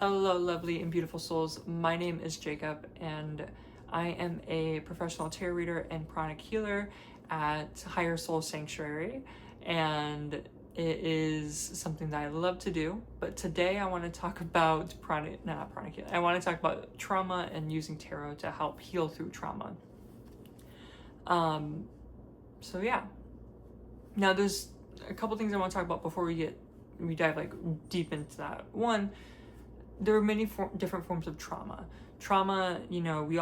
Hello, lovely and beautiful souls. My name is Jacob, and I am a professional tarot reader and pranic healer at Higher Soul Sanctuary, and it is something that I love to do. But today I want to talk about not pranic healing. I want to talk about trauma and using tarot to help heal through trauma. So yeah. Now there's a couple things I want to talk about before we dive like deep into that. One, there are many different forms of trauma. Trauma, we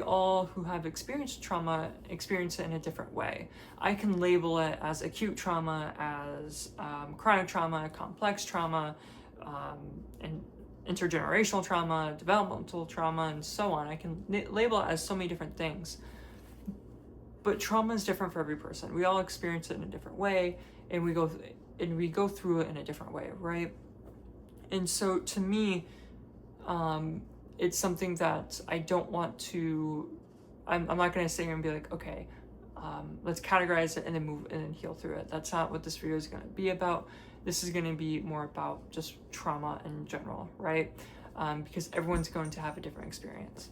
all who have experienced trauma experience it in a different way. I can label it as acute trauma, as chronic trauma, complex trauma, and intergenerational trauma, developmental trauma, and so on. I can label it as so many different things. But trauma is different for every person. We all experience it in a different way, and we go through it in a different way, right? And so to me, it's something that I don't want to, I'm not going to sit here and be like, okay, let's categorize it and then move and then heal through it. That's not what this video is going to be about. This is going to be more about just trauma in general, right? Because everyone's going to have a different experience.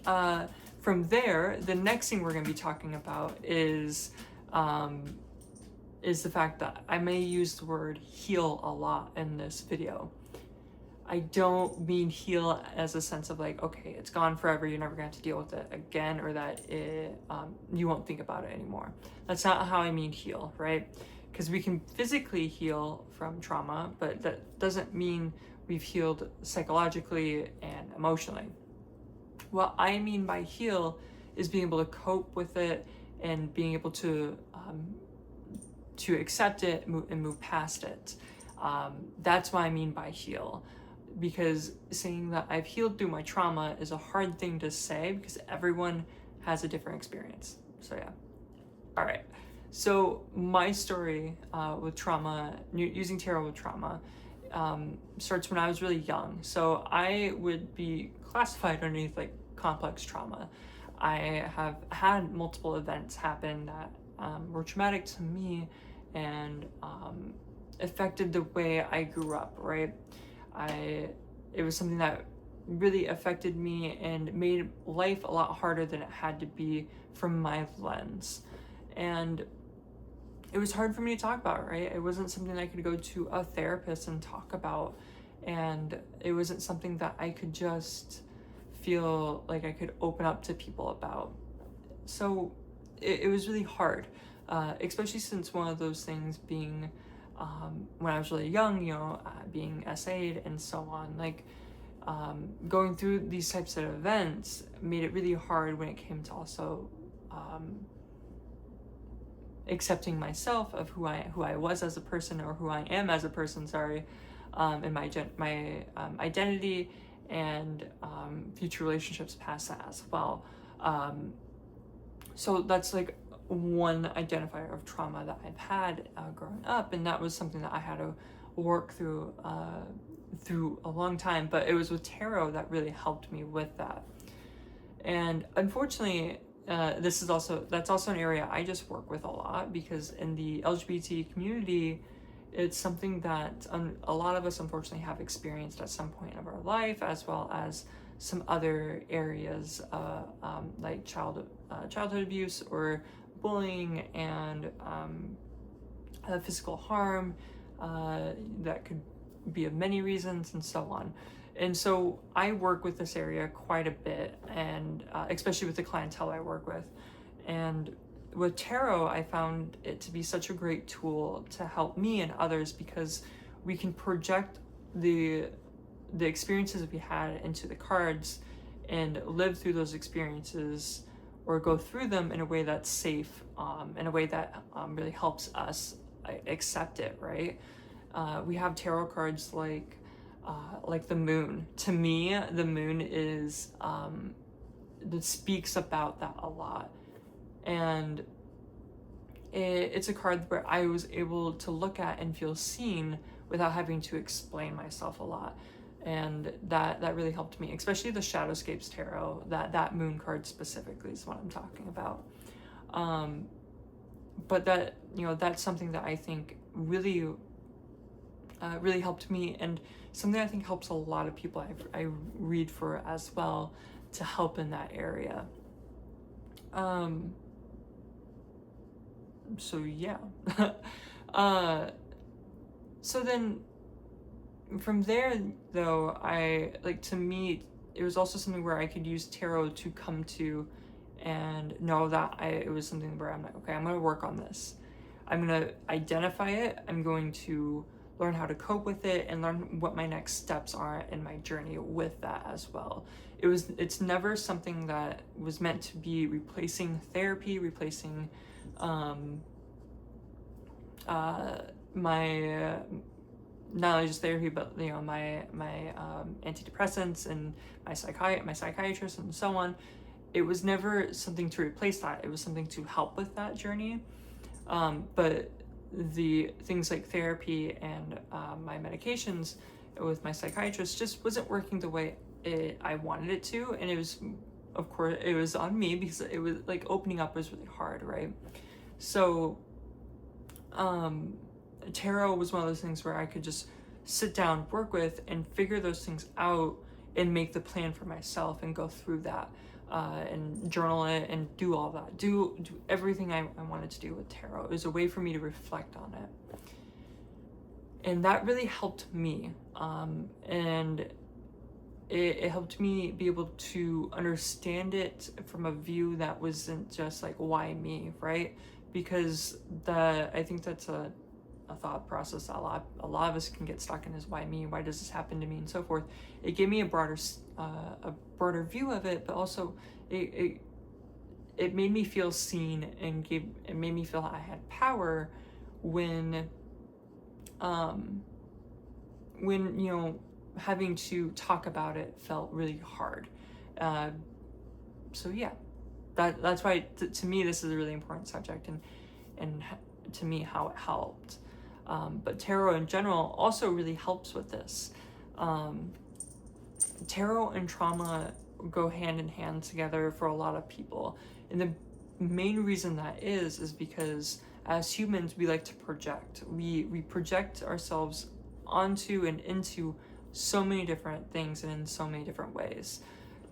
From there, the next thing we're going to be talking about is the fact that I may use the word heal a lot in this video. I don't mean heal as a sense of like, okay, it's gone forever, you're never going to have to deal with it again, or that you won't think about it anymore. That's not how I mean heal, right? Because we can physically heal from trauma, but that doesn't mean we've healed psychologically and emotionally. What I mean by heal is being able to cope with it and being able to accept it and move past it. That's what I mean by heal. Because saying that I've healed through my trauma is a hard thing to say because everyone has a different experience. So yeah. All right. So my story with trauma, using tarot with trauma, starts when I was really young. So I would be classified underneath like complex trauma. I have had multiple events happen that were traumatic to me and affected the way I grew up, right? It was something that really affected me and made life a lot harder than it had to be from my lens. And it was hard for me to talk about, right? It wasn't something I could go to a therapist and talk about. And it wasn't something that I could just feel like I could open up to people about. So it was really hard, especially since one of those things being when I was really young, being SA'd and so on, like going through these types of events made it really hard when it came to also accepting myself of who I was as a person, or who I am as a person, and my identity and future relationships past that as well. So that's like one identifier of trauma that I've had growing up, and that was something that I had to work through a long time. But it was with tarot that really helped me with that. And unfortunately, that's also an area I just work with a lot, because in the LGBT community, it's something that a lot of us unfortunately have experienced at some point of our life, as well as some other areas like childhood abuse or bullying and physical harm that could be of many reasons and so on. And so I work with this area quite a bit, and especially with the clientele I work with. And with tarot, I found it to be such a great tool to help me and others, because we can project the experiences we had into the cards and live through those experiences, or go through them in a way that's safe, in a way that really helps us accept it, right? We have tarot cards like the moon. To me, the moon is that speaks about that a lot. And it's a card where I was able to look at and feel seen without having to explain myself a lot. And that really helped me, especially the Shadowscapes Tarot. That moon card specifically is what I'm talking about. But that's something that I think really helped me, and something I think helps a lot of people I read for as well, to help in that area. So yeah. So then from there though, to me, it was also something where I could use tarot to come to and know that it was something where I'm like, okay, I'm going to work on this. I'm going to identify it. I'm going to learn how to cope with it and learn what my next steps are in my journey with that as well. It's never something that was meant to be replacing therapy, replacing my not only just therapy, but my antidepressants and my psychiatrist and so on. It was never something to replace that. It was something to help with that journey. But the things like therapy and my medications with my psychiatrist just wasn't working the way I wanted it to, and it was, of course, it was on me because it was like opening up was really hard, right? So tarot was one of those things where I could just sit down, work with, and figure those things out and make the plan for myself and go through that and journal it and do all that. Do everything I wanted to do with tarot. It was a way for me to reflect on it. And that really helped me. And it helped me be able to understand it from a view that wasn't just like, why me, right? Because I think that's a thought process that a lot of us can get stuck in, is why me? Why does this happen to me? And so forth. It gave me a broader view of it, but also it made me feel seen, and it made me feel I had power when having to talk about it felt really hard. So yeah, that's why to me this is a really important subject, and to me how it helped. But tarot in general also really helps with this. Tarot and trauma go hand in hand together for a lot of people. And the main reason that is because as humans, we like to project. We project ourselves onto and into so many different things and in so many different ways.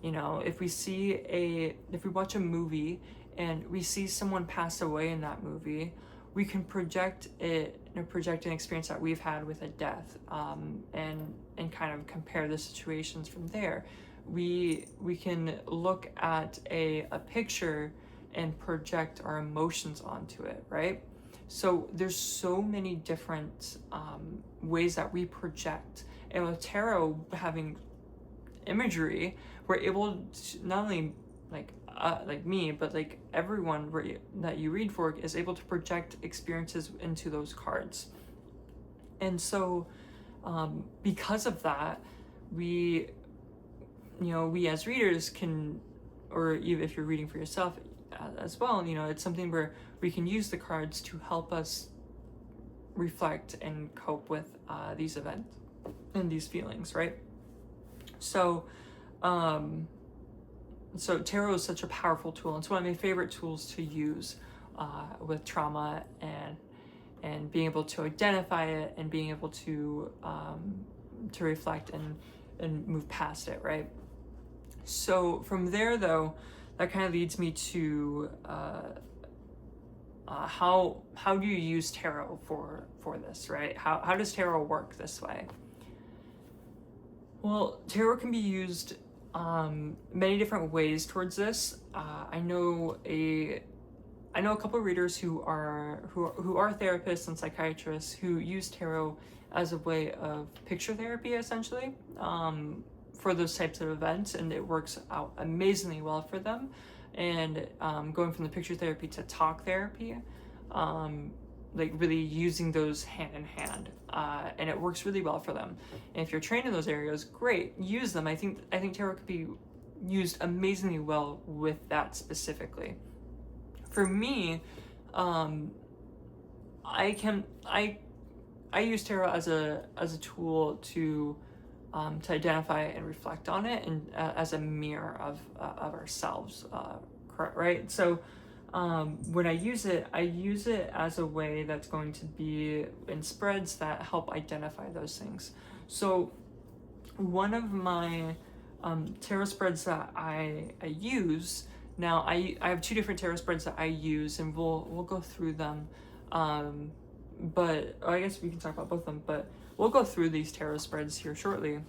If we watch a movie and we see someone pass away in that movie, we can project an experience that we've had with a death, and kind of compare the situations from there. We can look at a picture and project our emotions onto it, right? So there's so many different ways that we project. And with tarot having imagery, we're able to not only like me, but like everyone that you read for is able to project experiences into those cards. And so because of that, we as readers can, or even if you're reading for yourself as well, it's something where we can use the cards to help us reflect and cope with these events and these feelings, right? So tarot is such a powerful tool. It's one of my favorite tools to use with trauma and being able to identify it and being able to reflect and move past it, right? So from there, though, that kind of leads me to how do you use tarot for this, right? How does tarot work this way? Well, tarot can be used many different ways towards this. I know a couple of readers who are therapists and psychiatrists who use tarot as a way of picture therapy, essentially, for those types of events, and it works out amazingly well for them. And going from the picture therapy to talk therapy, like really using those hand in hand, and it works really well for them. And if you're trained in those areas, great, use them. I think tarot could be used amazingly well with that specifically. For me, I use tarot as a tool to identify and reflect on it, and as a mirror of ourselves, right? So when I use it as a way that's going to be in spreads that help identify those things. So one of my tarot spreads that I use now, I have two different tarot spreads that I use, and we'll go through them. But I guess we can talk about both of them, but we'll go through these tarot spreads here shortly.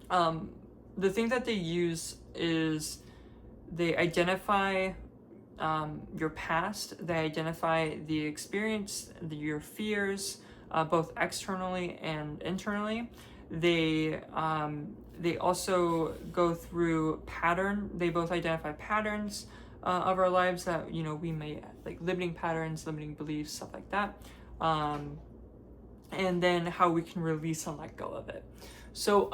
The thing that they use is they identify your past, they identify the experience, your fears, both externally and internally. They also go through pattern. They both identify patterns of our lives that, you know, we may, like limiting patterns, limiting beliefs, stuff like that. And then how we can release and let go of it. So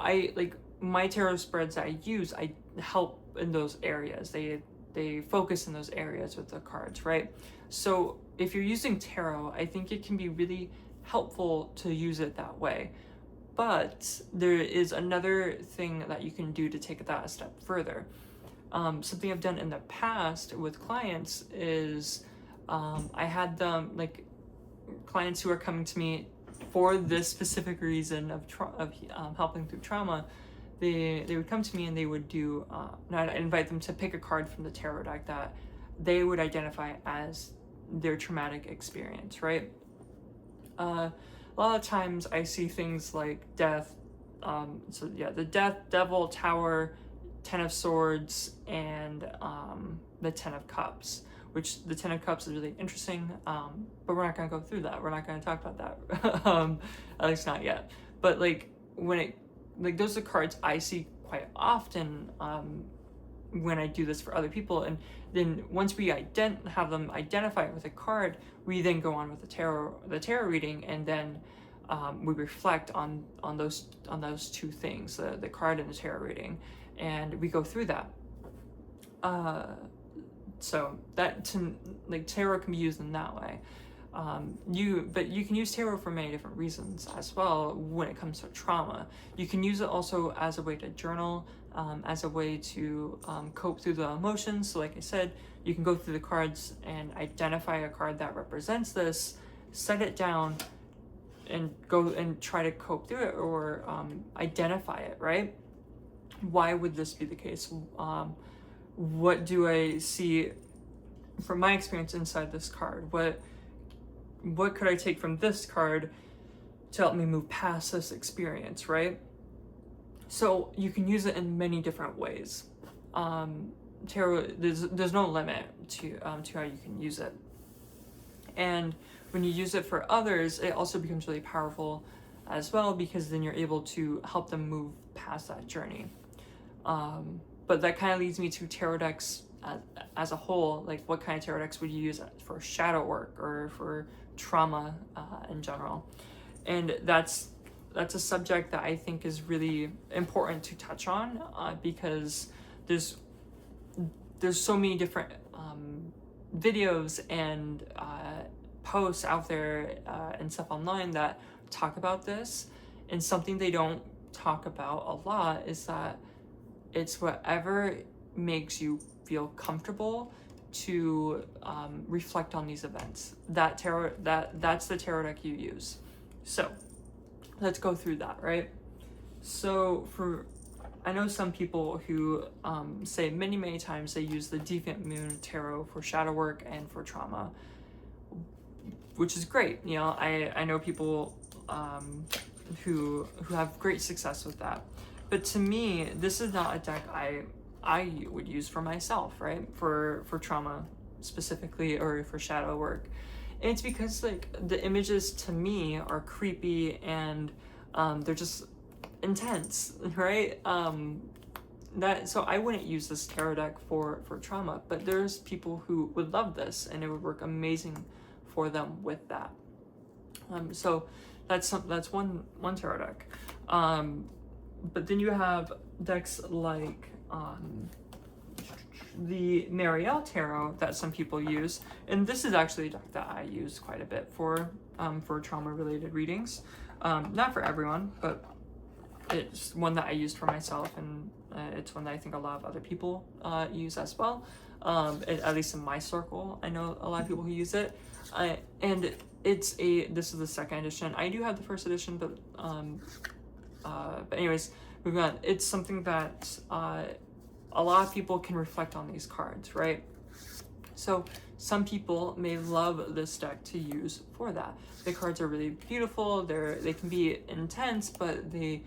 my tarot spreads that I use, I help in those areas. They focus in those areas with the cards, right? So if you're using tarot, I think it can be really helpful to use it that way. But there is another thing that you can do to take that a step further. Something I've done in the past with clients is I had them, like clients who are coming to me for this specific reason of helping through trauma. They would come to me and they would do, and I'd invite them to pick a card from the tarot deck that they would identify as their traumatic experience, right? A lot of times I see things like death, the death, devil, tower, 10 of swords, and the 10 of cups, which the 10 of cups is really interesting, but we're not going to go through that. We're not going to talk about that, at least not yet. But those are cards I see quite often when I do this for other people. And then once we have them identify it with a card, we then go on with the tarot reading, and then we reflect on those two things, the card and the tarot reading, and we go through that. So that tarot can be used in that way. But you can use tarot for many different reasons as well when it comes to trauma. You can use it also as a way to journal, as a way to cope through the emotions. So like I said, you can go through the cards and identify a card that represents this, set it down, and go and try to cope through it, or identify it, right? Why would this be the case? What do I see from my experience inside this card? What could I take from this card to help me move past this experience, right? So you can use it in many different ways. Tarot, there's no limit to how you can use it. And when you use it for others, it also becomes really powerful as well, because then you're able to help them move past that journey. But that kind of leads me to tarot decks as a whole. Like, what kind of tarot decks would you use for shadow work or for trauma in general? And that's a subject that I think is really important to touch on, because there's so many different videos and posts out there and stuff online that talk about this. And something they don't talk about a lot is that it's whatever makes you feel comfortable to reflect on these events. That's the tarot deck you use. So let's go through that, right? So I know some people who say many times they use the Deviant Moon Tarot for shadow work and for trauma, which is great. You know, I know people who have great success with that. But to me, this is not a deck I would use for myself, right? For trauma specifically, or for shadow work. And it's because the images to me are creepy, and they're just intense, right? So I wouldn't use this tarot deck for trauma, but there's people who would love this, and it would work amazing for them with that. So that's one tarot deck. But then you have decks like the Marielle Tarot that some people use, and this is actually a deck that I use quite a bit for trauma-related readings. Not for everyone, but it's one that I used for myself, and it's one that I think a lot of other people use as well. At least in my circle, I know a lot of people who use it. And this is the second edition. I do have the first edition, but anyways, moving on. It's something that a lot of people can reflect on these cards, right? So some people may love this deck to use for that. The cards are really beautiful. They can be intense, but the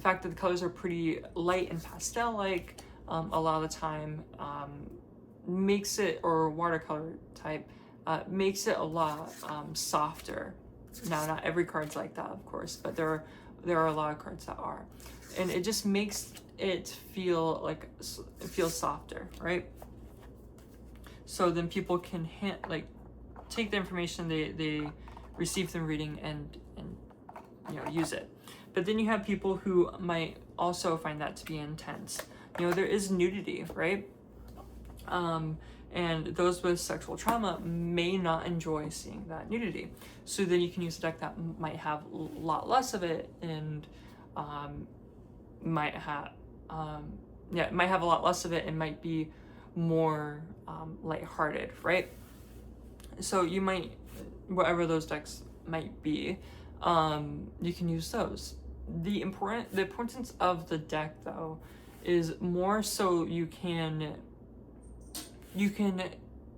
fact that the colors are pretty light and pastel-like a lot of the time makes it, or watercolor type, makes it a lot softer. Now, not every card's like that, of course, but there are a lot of cards that are, and it just makes it feel like it feels softer, right? So then people can take the information they receive from reading and use it. But then you have people who might also find that to be intense. There is nudity, right? And those with sexual trauma may not enjoy seeing that nudity. So then you can use a deck that might have a lot less of it, and might have a lot less of it, and might be more lighthearted, right? So you might, whatever those decks might be, you can use those. The importance of the deck, though, is more so you can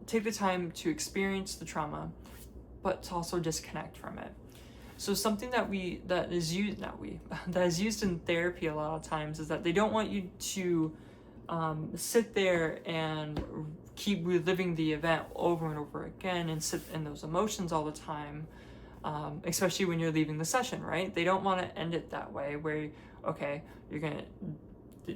take the time to experience the trauma, but to also disconnect from it. So something that is used in therapy a lot of times is that they don't want you to sit there and keep reliving the event over and over again and sit in those emotions all the time, especially when you're leaving the session, right? They don't want to end it that way, where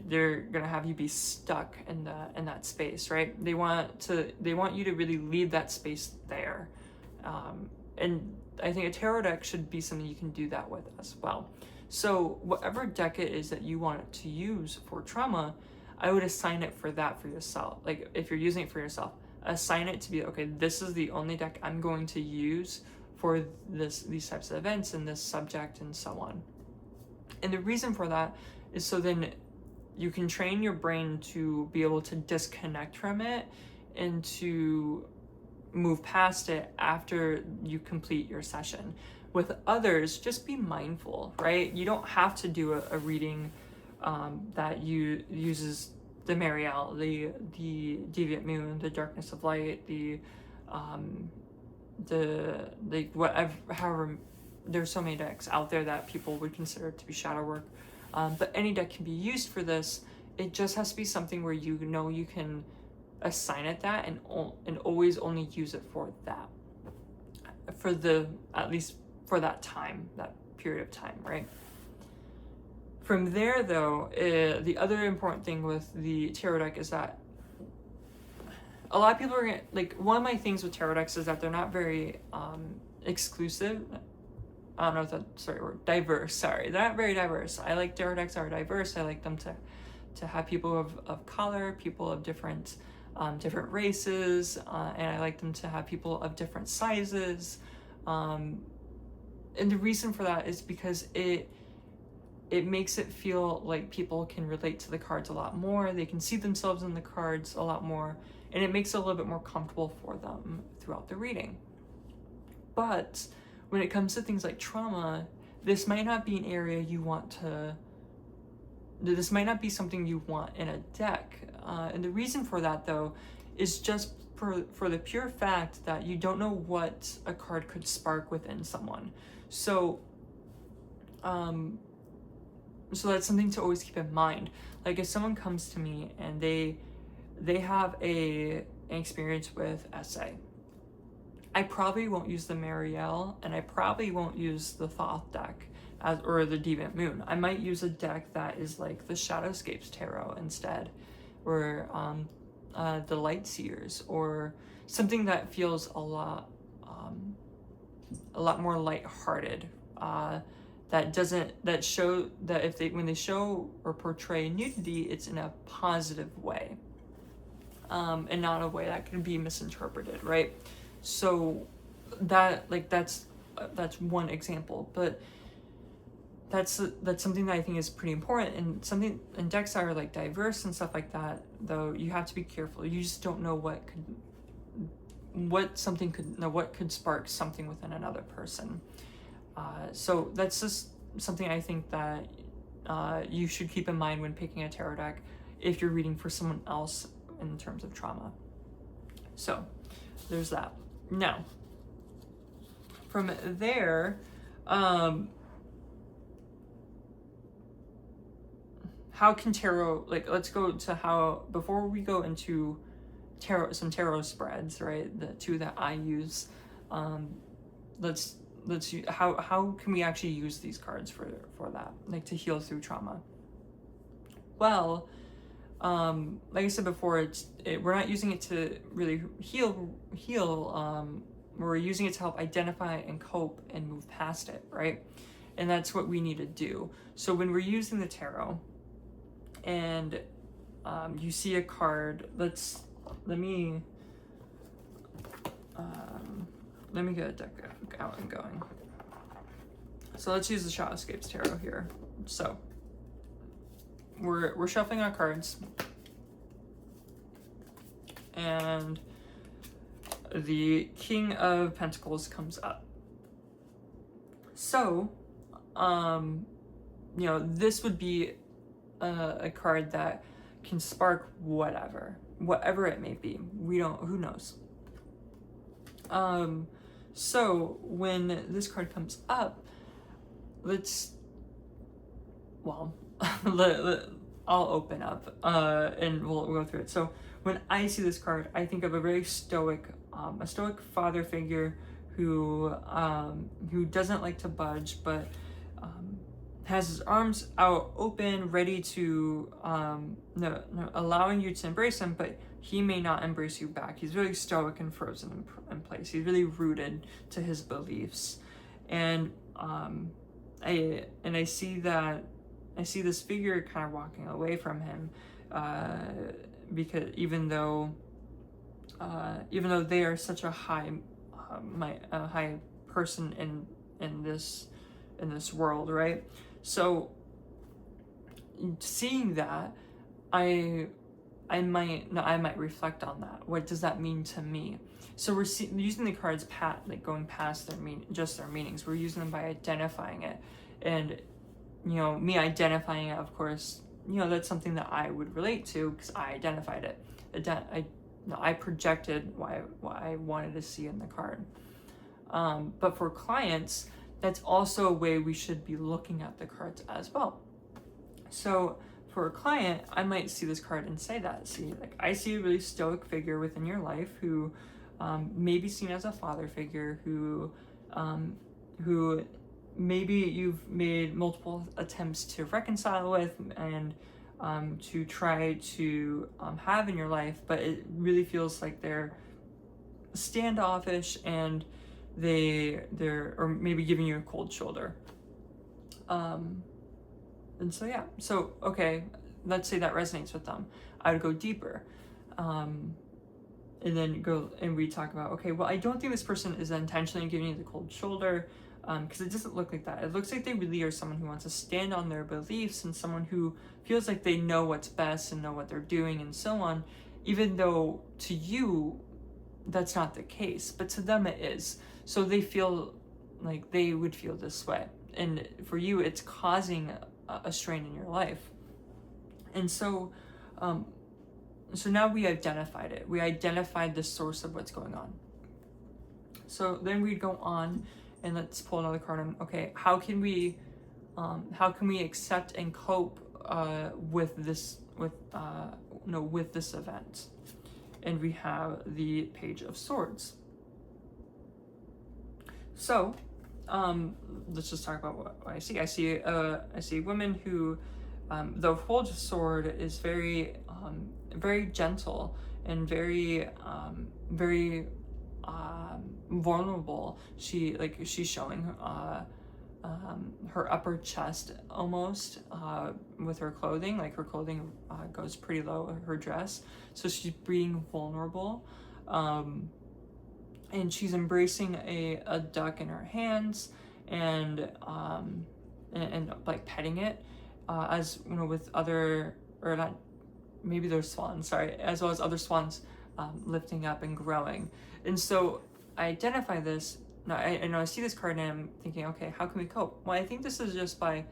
they're gonna have you be stuck in that space, right? They want you to really leave that space there, and I think a tarot deck should be something you can do that with as well. So whatever deck it is that you want it to use for trauma, I would assign it for that for yourself. Like, if you're using it for yourself, assign it to be, okay, this is the only deck I'm going to use for these types of events and this subject and so on. And the reason for that is so then you can train your brain to be able to disconnect from it and to move past it after you complete your session. With others, just be mindful, right? You don't have to do a reading that uses the Marielle, the Deviant Moon, the Darkness of Light, however, there's so many decks out there that people would consider to be shadow work. But any deck can be used for this. It just has to be something where you can assign it that and always only use it for that, at least for that time, that period of time, right? From there, though, the other important thing with the tarot deck is that a lot of people are one of my things with tarot decks is that they're not very exclusive. I don't know if that's the right word. Diverse, sorry. They're not very diverse. I like tarot decks that are diverse. I like them to have people of color, people of different races, and I like them to have people of different sizes. And the reason for that is because it makes it feel like people can relate to the cards a lot more. They can see themselves in the cards a lot more, and it makes it a little bit more comfortable for them throughout the reading. But when it comes to things like trauma, this might not be an area you want to. This might not be something you want in a deck. And the reason for that, though, is just for the pure fact that you don't know what a card could spark within someone. So that's something to always keep in mind. Like, if someone comes to me and they have an experience with SA, I probably won't use the Marielle, and I probably won't use the Thoth deck or the Deviant Moon. I might use a deck that is like the Shadowscapes Tarot instead, or the Light Seers, or something that feels a lot more lighthearted. When they show or portray nudity, it's in a positive way, and not a way that can be misinterpreted, right? So that's one example, but that's something that I think is pretty important, and something in decks that are like diverse and stuff like that, though, you have to be careful. You just don't know what could spark something within another person. So that's just something I think that you should keep in mind when picking a tarot deck if you're reading for someone else in terms of trauma. So there's that. Now, from there, how can tarot, like, let's go to how, before we go into tarot, some tarot spreads, right? The two that I use, let's how can we actually use these cards for that, like, to heal through trauma? Well, like I said before, we're not using it to really heal. We're using it to help identify and cope and move past it, right? And that's what we need to do. So when we're using the tarot, and you see a card, let me get a deck out and going. So let's use the Shadowscapes Tarot here. So we're shuffling our cards, and the King of Pentacles comes up. So, this would be a card that can spark whatever it may be. Who knows? So when this card comes up, I'll open up, and we'll go through it. So when I see this card, I think of a very stoic father figure who doesn't like to budge, but has his arms out open, ready to allowing you to embrace him, but he may not embrace you back. He's really stoic and frozen in place. He's really rooted to his beliefs, and I see this figure kind of walking away from him, because even though they are such a high person in this world, right? So seeing that, I might reflect on that. What does that mean to me? So we're using the cards going past their meanings. We're using them by identifying it, and me identifying it, of course, that's something that I would relate to because I identified it. I projected what I wanted to see in the card. But for clients, that's also a way we should be looking at the cards as well. So for a client, I might see this card and say that. I see a really stoic figure within your life who may be seen as a father figure, who maybe you've made multiple attempts to reconcile with and to try to have in your life, but it really feels like they're standoffish and they're or maybe giving you a cold shoulder. And so okay, let's say that resonates with them. I would go deeper, and then we talk about, okay, well, I don't think this person is intentionally giving you the cold shoulder, because it doesn't look like that. It looks like they really are someone who wants to stand on their beliefs and someone who feels like they know what's best and know what they're doing and so on, even though to you that's not the case, but to them it is. So they feel like they would feel this way, and for you it's causing a strain in your life. And so now we identified it. We identified the source of what's going on. So then we'd go on and let's pull another card on, okay, how can we accept and cope with this event? And we have the Page of Swords. So let's just talk about what I see. I see a woman who, the Page of Sword is very gentle and very vulnerable. She's showing her upper chest almost with her clothing. Like her clothing goes pretty low, her dress. So she's being vulnerable. And she's embracing a duck in her hands and like petting it, as with other, or not, maybe there's swans, sorry, as well as other swans lifting up and growing. And so I identify this. Now I see this card and I'm thinking, okay, how can we cope? Well, I think this is just by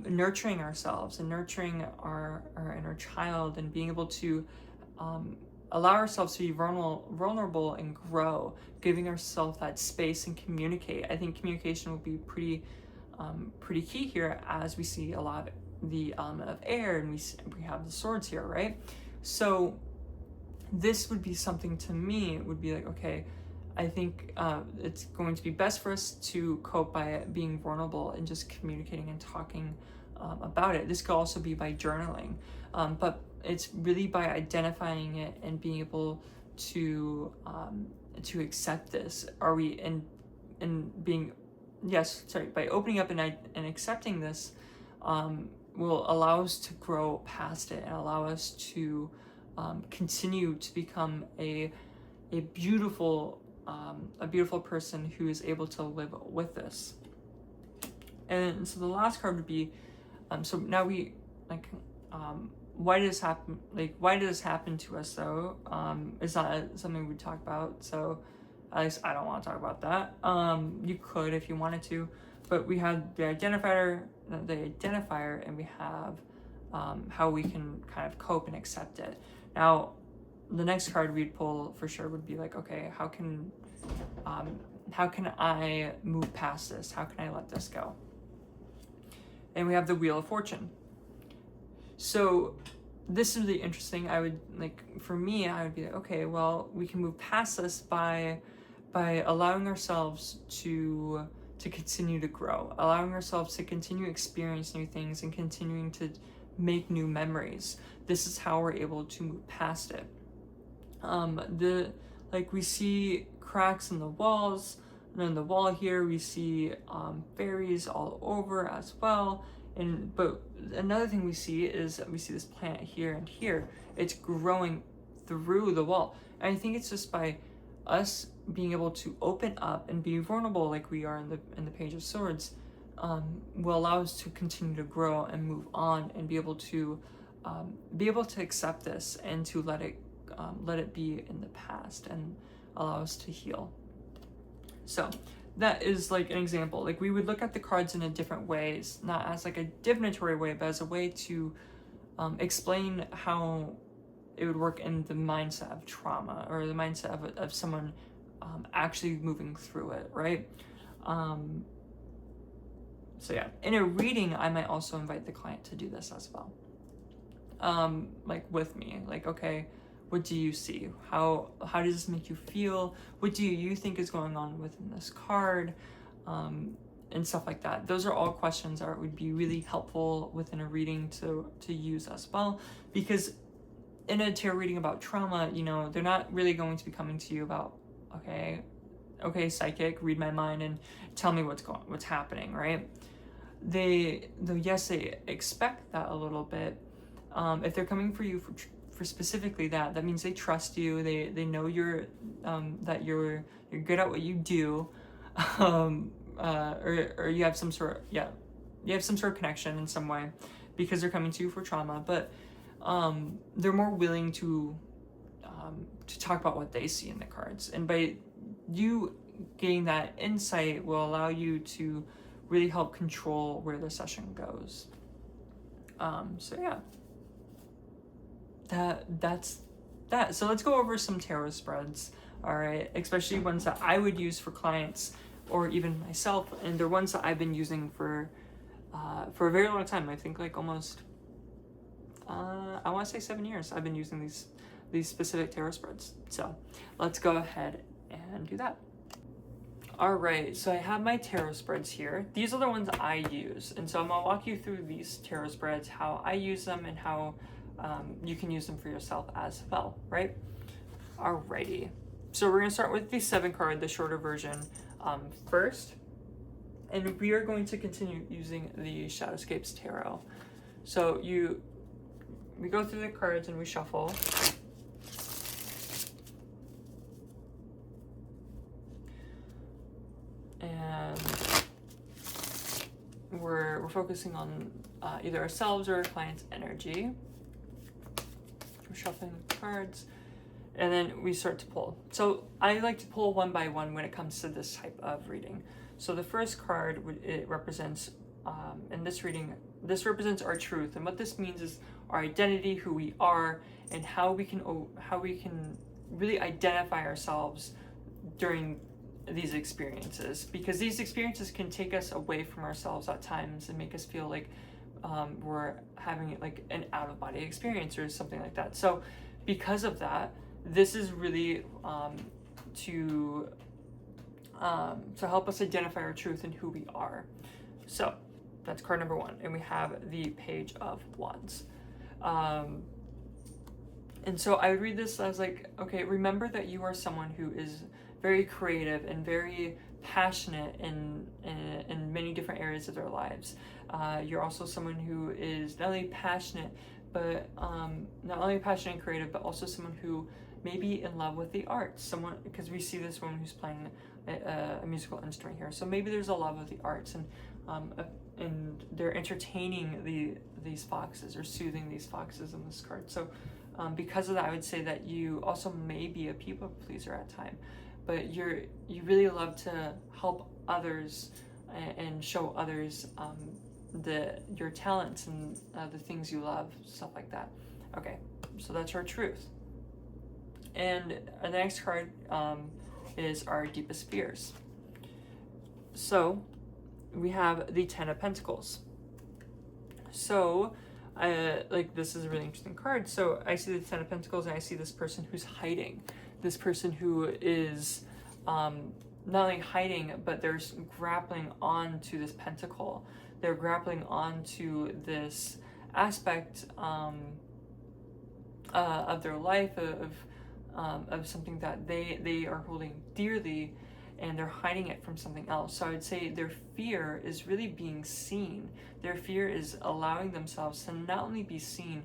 nurturing ourselves and nurturing our inner child, and being able to allow ourselves to be vulnerable and grow, giving ourselves that space and communicate. I think communication will be pretty key here, as we see a lot of the element of air, and we have the swords here, right? So this would be something, to me, it would be like, okay, I think it's going to be best for us to cope by being vulnerable and just communicating and talking about it. This could also be by journaling, but it's really by identifying it and being able to accept this. Are we being, yes, sorry, by opening up and accepting this, will allow us to grow past it and allow us to continue to become a beautiful person who is able to live with this. And so the last card would be, so now we like, why did this happen? Like, why did this happen to us though? It's not something we talk about, so at least I don't want to talk about that. You could if you wanted to, but we have the identifier, and we have how we can kind of cope and accept it. Now, the next card we'd pull for sure would be like, okay, how can I move past this? How can I let this go? And we have the Wheel of Fortune. So this is really interesting. I would like, for me, I would be like, okay, well, we can move past this by allowing ourselves to continue to grow, allowing ourselves to continue to experience new things and continuing to make new memories. This is how we're able to move past it. We see cracks in the walls, and on the wall here we see fairies all over as well. But another thing we see is we see this plant here and here. It's growing through the wall, and I think it's just by us being able to open up and be vulnerable, like we are in the Page of Swords, will allow us to continue to grow and move on, and be able to accept this and to let it be in the past and allow us to heal. So that is like an example. Like, we would look at the cards in a different ways, not as like a divinatory way, but as a way to explain how it would work in the mindset of trauma, or the mindset of someone actually moving through it, right? So yeah, in a reading, I might also invite the client to do this as well. Like with me, like, okay, what do you see? How does this make you feel? What do you think is going on within this card? And stuff like that. Those are all questions that would be really helpful within a reading to use as well, because in a tarot reading about trauma, they're not really going to be coming to you about, okay, psychic, read my mind and tell me what's happening, right? They expect that a little bit. If they're coming for you for specifically that means they trust you. They know you're that you're good at what you do, or you have some sort of connection in some way, because they're coming to you for trauma. But they're more willing to talk about what they see in the cards, and by you getting that insight will allow you to really help control where the session goes. So yeah, that's that. So let's go over some tarot spreads, all right, especially ones that I would use for clients or even myself, and they're ones that I've been using for a very long time. I think like almost I want to say 7 years I've been using these specific tarot spreads. So let's go ahead and do that. All right, so I have my tarot spreads here. These are the ones I use, and so I'm gonna walk you through these tarot spreads, how I use them, and how you can use them for yourself as well, right? Alrighty, so we're gonna start with the 7 card, the shorter version, first, and we are going to continue using the Shadowscapes Tarot. So we go through the cards and we shuffle. And we're focusing on either ourselves or our client's energy. We're shuffling the cards, and then we start to pull. So I like to pull one by one when it comes to this type of reading. So the first card, it represents in this reading, this represents our truth, and what this means is our identity, who we are, and how we can really identify ourselves during these experiences, because these experiences can take us away from ourselves at times and make us feel like we're having like an out-of-body experience or something like that. So because of that, this is really to help us identify our truth and who we are. So that's card number 1, and we have the Page of Wands. And so I would read this as like, okay, remember that you are someone who is very creative and very passionate in many different areas of their lives. You're also someone who is not only passionate, but not only passionate and creative, but also someone who may be in love with the arts. Someone, because we see this woman who's playing a musical instrument here. So maybe there's a love of the arts, and they're entertaining these foxes or soothing these foxes in this card. So because of that, I would say that you also may be a people pleaser at time, but you really love to help others and show others your talents and the things you love, stuff like that. Okay, so that's our truth. And the next card is our deepest fears. So we have the Ten of Pentacles. So like, this is a really interesting card. So I see the Ten of Pentacles, and I see this person who's hiding, this person who is not only hiding, but they're grappling onto this pentacle. They're grappling onto this aspect of their life, of something that they are holding dearly, and they're hiding it from something else. So I would say their fear is really being seen. Their fear is allowing themselves to not only be seen,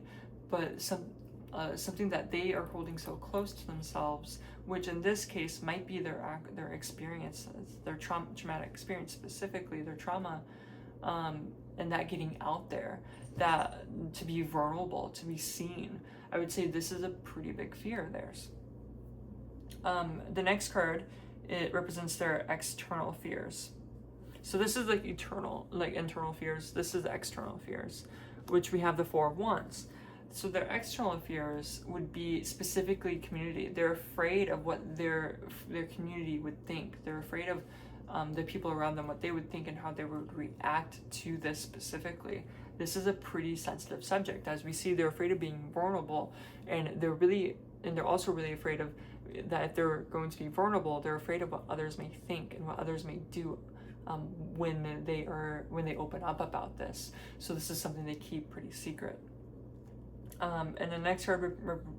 but something that they are holding so close to themselves, which in this case might be their experiences, their traumatic experience, specifically their trauma, and that getting out there, that to be vulnerable, to be seen. I would say this is a pretty big fear of theirs. The next card, it represents their external fears. So this is like internal fears. This is the external fears, which we have the Four of Wands. So their external fears would be specifically community. They're afraid of what their community would think. They're afraid of the people around them, what they would think and how they would react to this specifically. This is a pretty sensitive subject. As we see, they're afraid of being vulnerable, and they're also really afraid of that if they're going to be vulnerable, they're afraid of what others may think and what others may do when they open up about this. So this is something they keep pretty secret. And the next card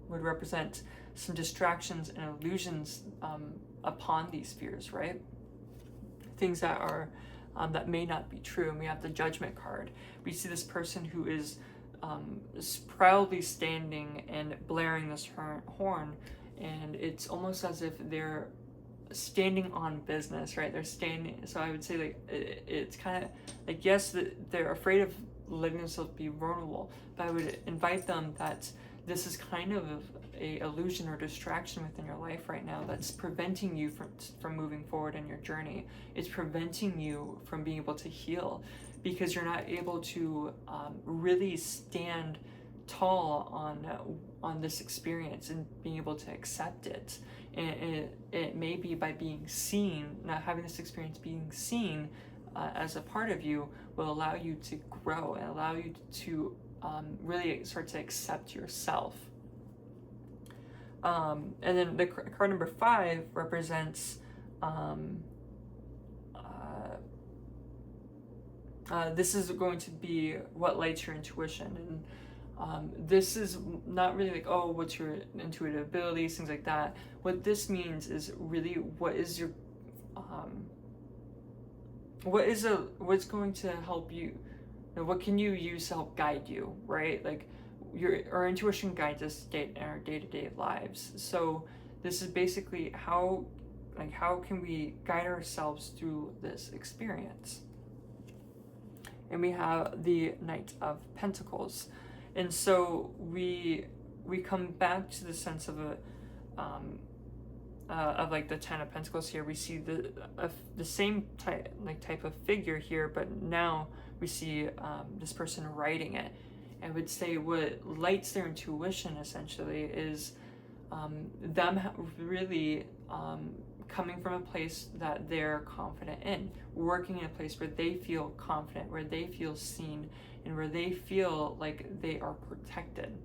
would represent some distractions and illusions upon these fears, right? Things that are that may not be true. And we have the Judgment card. We see this person who is proudly standing and blaring this horn, and it's almost as if they're standing on business, right? They're standing. So I would say like it's kind of like, yes, they're afraid of letting themselves be vulnerable, but I would invite them that this is kind of a illusion or distraction within your life right now that's preventing you from moving forward in your journey. It's preventing you from being able to heal, because you're not able to really stand tall on this experience and being able to accept it. And it may be by being seen, not having this experience being seen as a part of you, will allow you to grow and allow you to really start to accept yourself. And then the card number 5 represents this is going to be what lights your intuition. And this is not really like, oh, what's your intuitive abilities, things like that. What this means is really what is your what's going to help you. What can you use to help guide you, right? Like our intuition guides us in our day-to-day lives. So this is basically how can we guide ourselves through this experience. And we have the Knight of Pentacles. And so we come back to the sense of like the Ten of Pentacles here. We see the same type of figure here, but now we see this person writing it. I would say what lights their intuition essentially is them really coming from a place that they're confident in, working in a place where they feel confident, where they feel seen, and where they feel like they are protected.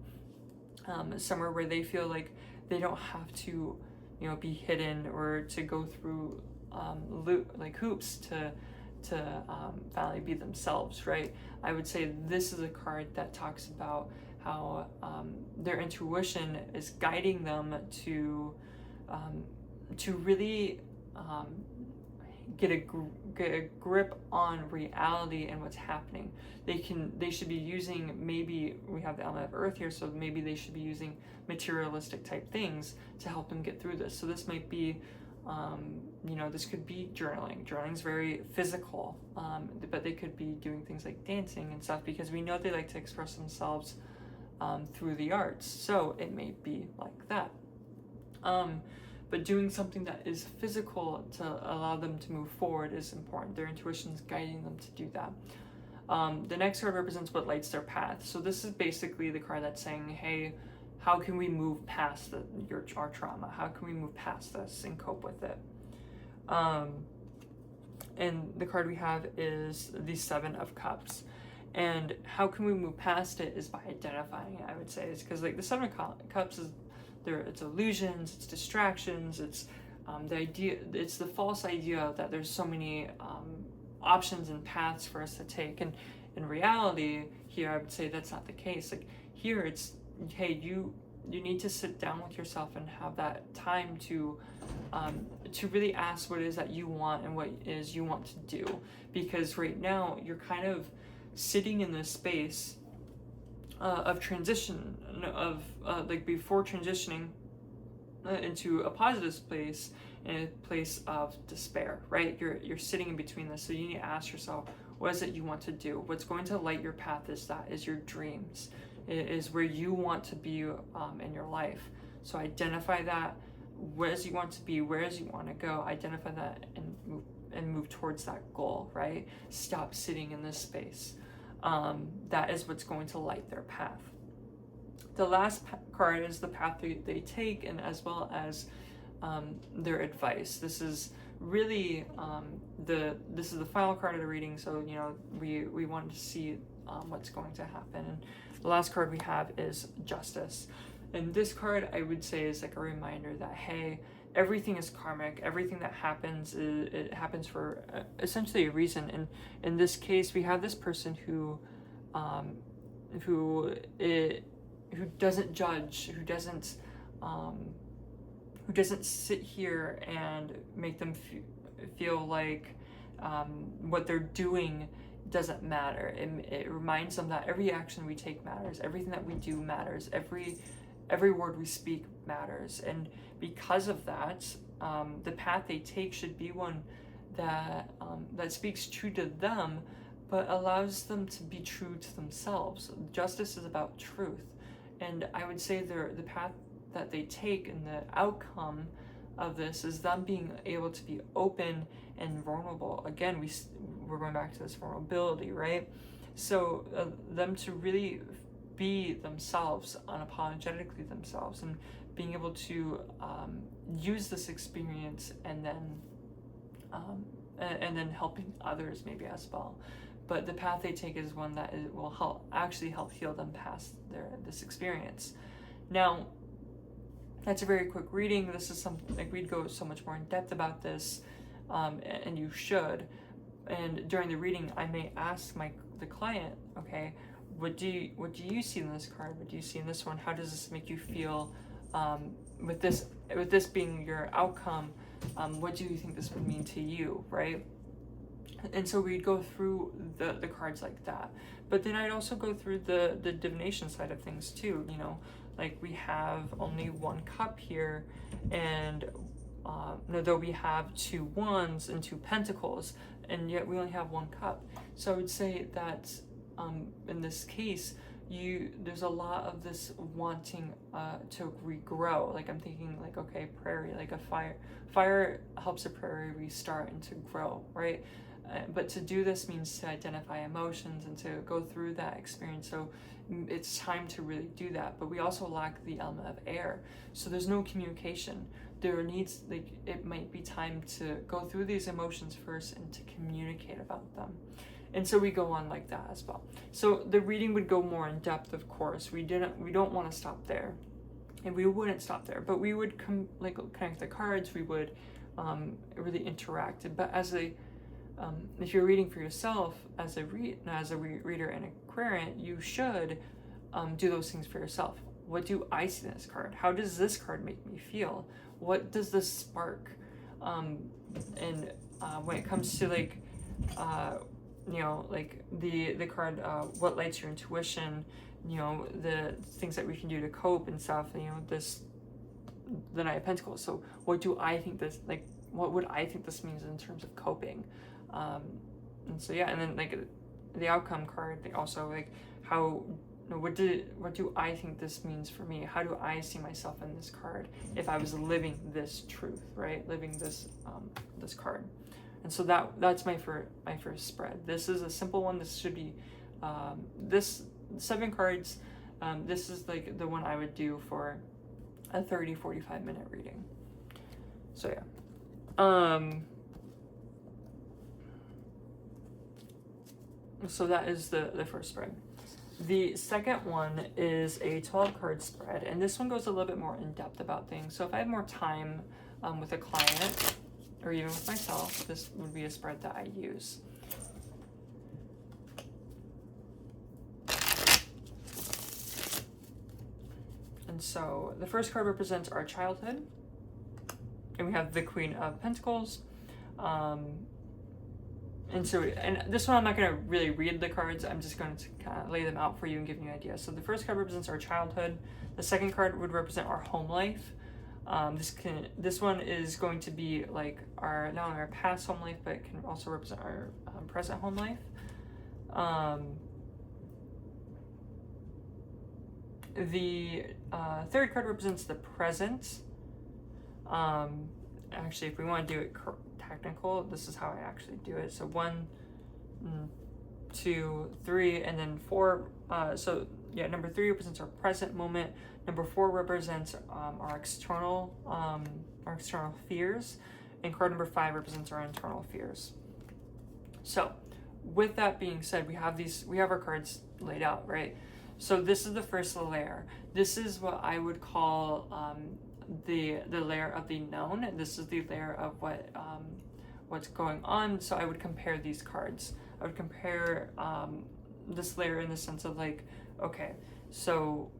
Somewhere where they feel like they don't have to, be hidden or to go through hoops to finally be themselves, right? I would say this is a card that talks about how their intuition is guiding them to really get a grip on reality and what's happening. They should be using, maybe we have the element of earth here, so maybe they should be using materialistic type things to help them get through this. So this might be this could be journaling. Journaling's very physical, but they could be doing things like dancing and stuff, because we know they like to express themselves through the arts. So it may be like that. But doing something that is physical to allow them to move forward is important. Their intuition is guiding them to do that. The next card represents what lights their path. So this is basically the card that's saying, hey, how can we move past our trauma? How can we move past this and cope with it? And the card we have is the Seven of Cups. And how can we move past it is by identifying it, I would say. It's because like the Seven of Cups is it's illusions, it's distractions, it's it's the false idea that there's so many options and paths for us to take. And in reality, here I would say that's not the case. Like here it's, hey, you need to sit down with yourself and have that time to really ask what it is that you want and what it is you want to do. Because right now you're kind of sitting in this space of transition, of like before transitioning into a positive place, in a place of despair, right? You're sitting in between this, so you need to ask yourself, what is it you want to do? What's going to light your path is your dreams. It is where you want to be in your life. So identify that. Where is you want to be? Where is you want to go? Identify that and move towards that goal, right? Stop sitting in this space. That is what's going to light their path. The last card is the path they take, and as well as their advice. This is really this is the final card of the reading, so we wanted to see what's going to happen. And the last card we have is Justice. And this card, I would say, is like a reminder that, hey, everything is karmic. Everything that happens, it happens for essentially a reason. And in this case, we have this person who doesn't judge, who doesn't sit here and make them feel like what they're doing doesn't matter. It reminds them that every action we take matters. Everything that we do matters. Every word we speak matters. And because of that, the path they take should be one that speaks true to them, but allows them to be true to themselves. Justice is about truth. And I would say the path that they take and the outcome of this is them being able to be open and vulnerable. Again, we're going back to this vulnerability, right? So them to really be themselves, unapologetically themselves, and being able to use this experience and then helping others maybe as well. But the path they take is one that will help heal them past this experience. Now, that's a very quick reading. This is something like we'd go so much more in depth about this, and you should. And during the reading, I may ask the client, okay, what do you see in this card? What do you see in this one? How does this make you feel? With this being your outcome, what do you think this would mean to you, right? And so we'd go through the cards like that. But then I'd also go through the divination side of things too. Like we have only one cup here, and though we have 2 wands and 2 pentacles, and yet we only have 1 cup. So I would say that in this case, there's a lot of this wanting to regrow. Like I'm thinking like, okay, prairie, like a fire helps a prairie restart and to grow, right? but to do this means to identify emotions and to go through that experience. So it's time to really do that. But we also lack the element of air, so there's no communication. There needs, like, it might be time to go through these emotions first and to communicate about them. And so we go on like that as well. So the reading would go more in depth, of course. We don't want to stop there, and we wouldn't stop there, but we would connect the cards. We would really interact. But as a if you're reading for yourself as a reader and a querent, you should do those things for yourself. What do I see in this card? How does this card make me feel? What does this spark? And when it comes to like the card, what lights your intuition, the things that we can do to cope and stuff, the Knight of Pentacles. So what do I think this, like, what would I think this means in terms of coping? And so yeah, and then like the outcome card, they also like what do I think this means for me? How do I see myself in this card if I was living this truth, right? Living this this card. And so that's my first spread. This is a simple one. This should be this 7 cards. This is like the one I would do for a 30-45 minute reading. So yeah. So that is the first spread. The second one is a 12 card spread, and this one goes a little bit more in depth about things. So if I have more time with a client or even with myself, this would be a spread that I use. And so the first card represents our childhood, and we have the Queen of Pentacles. And this one I'm not going to really read the cards. I'm just going to kind of lay them out for you and give you an idea. So the first card represents our childhood. The second card would represent our home life. This one is going to be like not only our past home life, but it can also represent our present home life. The third card represents the present. Actually, if we want to do it technical, this is how I actually do it. So 1, 2, 3, and then 4. So yeah, number 3 represents our present moment. Number 4 represents our external fears, and card number 5 represents our internal fears. So with that being said, we have our cards laid out, right? So this is the first layer. This is what I would call the layer of the known. This is the layer of what's going on. So I would compare these cards. I would compare this layer in the sense of like, okay, so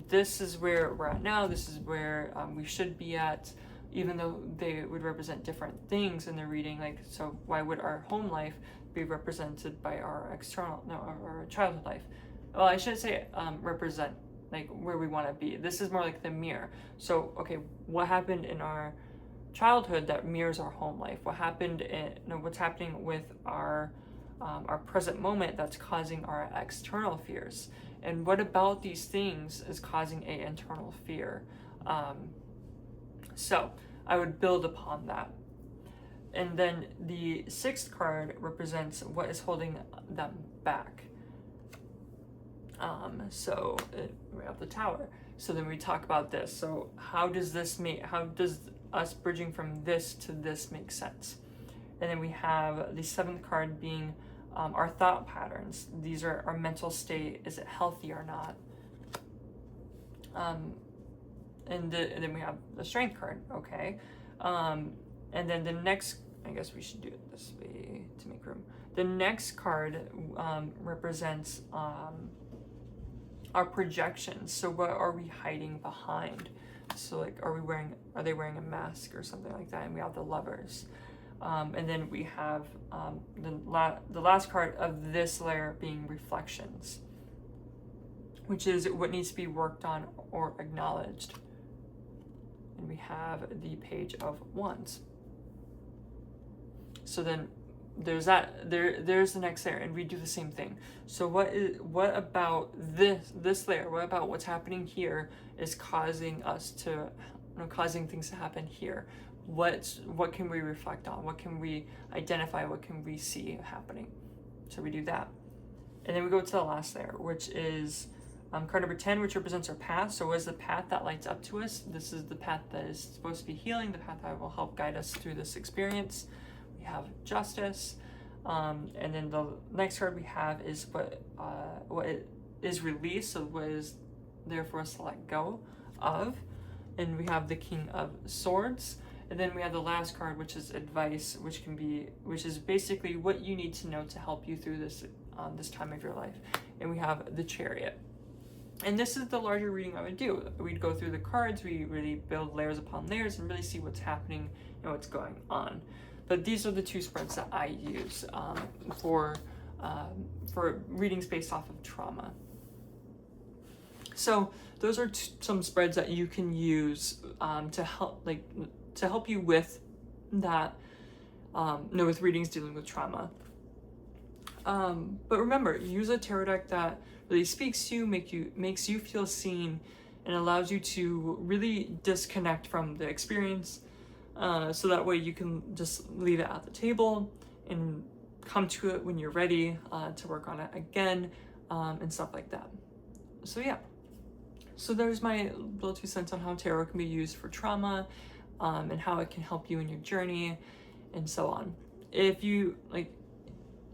this is where we're at now. This is where we should be at, even though they would represent different things in the reading. Like, so why would our home life be represented by our our childhood life? Well, I should say represent like where we want to be. This is more like the mirror. So, okay, what happened in our childhood that mirrors our home life? What happened what's happening with our present moment that's causing our external fears? And what about these things is causing an internal fear? So I would build upon that. And then the 6th card represents what is holding them back. So we have the Tower. So then we talk about this. So how does us bridging from this to this make sense? And then we have the 7th card being our thought patterns. These are our mental state. Is it healthy or not? And then we have the Strength card. Okay. And then the next, I guess we should do it this way to make room. The next card represents our projections. So what are we hiding behind? So like, are they wearing a mask or something like that? And we have the Lovers. And then we have the last card of this layer being Reflections, which is what needs to be worked on or acknowledged. And we have the Page of Wands. So then there's the next layer, and we do the same thing. So what about this layer? What about what's happening here is causing us to causing things to happen here? what can we reflect on? What can we identify? What can we see happening? So we do that. And then we go to the last layer, which is card number 10, which represents our path. So what is the path that lights up to us? This is the path that is supposed to be healing, the path that will help guide us through this experience. We have justice. And then the next card we have is what is release, so what is there for us to let go of. And we have the King of Swords. And then we have the last card, which is advice, which is basically what you need to know to help you through this this time of your life. And we have the Chariot. And this is the larger reading I would do. We'd go through the cards, we really build layers upon layers and really see what's happening and what's going on. But these are the two spreads that I use for readings based off of trauma. So those are some spreads that you can use to help you with that, with readings dealing with trauma. But remember, use a tarot deck that really speaks to you, makes you feel seen, and allows you to really disconnect from the experience. So that way you can just leave it at the table and come to it when you're ready to work on it again, and stuff like that. So yeah. So there's my little 2 cents on how tarot can be used for trauma, and how it can help you in your journey, and so on. If you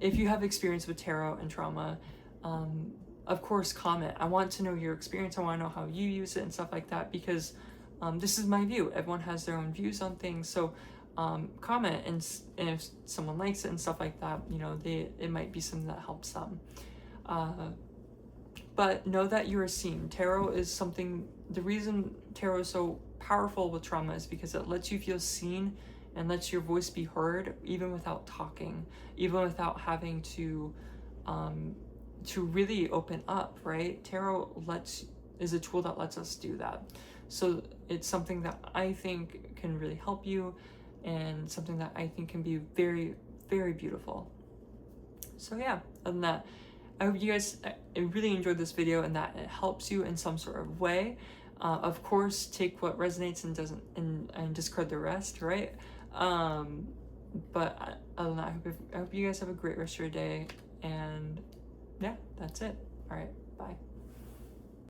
have experience with tarot and trauma, of course, comment. I want to know your experience. I want to know how you use it and stuff like that, because this is my view. Everyone has their own views on things. So comment, and if someone likes it and stuff like that, it might be something that helps them. But know that you are seen. Tarot is something, the reason tarot is so powerful with trauma is because it lets you feel seen and lets your voice be heard, even without talking, even without having to really open up, right? Tarot is a tool that lets us do that. So it's something that I think can really help you, and something that I think can be very, very beautiful. So yeah, other than that, I hope you guys really enjoyed this video and that it helps you in some sort of way. Of course, take what resonates and doesn't, and discard the rest, right? But other than that, I hope you guys have a great rest of your day, and yeah, that's it. All right, bye.